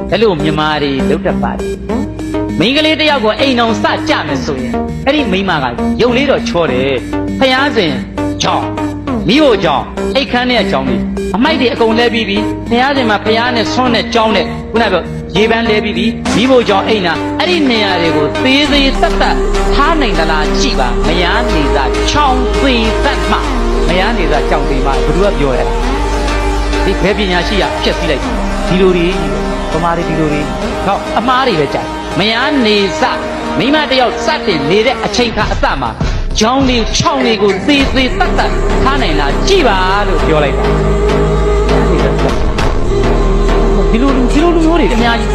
ဘယ်လိုမြန်မာတွေလုပ်တတ်ပါလဲမိန်းကလေးတယောက်ကိုအိမ်အောင်စကြမယ်ဆိုရင်အဲ့ဒီမိန်းမကရုပ်လေးတော့ချောတယ်ဖျားစဉ်ကြောင်းမိဖို့ကြောင်းအိတ်ခမ်းတဲ့ကြောင်းလေးအမိုက်တွေအကုန်လဲပြီးပြီဖျားစဉ်မှာဖျားနဲ့ဆွန်းနဲ့ကြောင်းနဲ့ခုနကပြောရေပန်းလဲပြီးပြီမိဖို့ကြောင်းအိမ်နာအဲ့ဒီနေရာတွေကိုသေးသေးတက်တက်ထားနိုင်သလားကြည့်ပါမယားနေသာချောင်းသေးတက်မှမယားနေသာကြောင်းသေးမှဘယ်သူကပြောရလဲဒီဘယ်ပညာရှိရဖြတ်စည်းလိုက်ဒီလိုတွေဗမာတွေဒီလိုတွေဟောအမားတွေပဲကြာမယားနေစမိမတယောက်စတင်နေတဲ့အချိန်ခါအစမှာချောင်းလေးချောင်းလေးကိုသေးသေးတက်တက်ထားနိုင်လားကြည့်ပါလို့ပြောလိုက်တာဒီလိုလူမျိုးတွေအများကြီး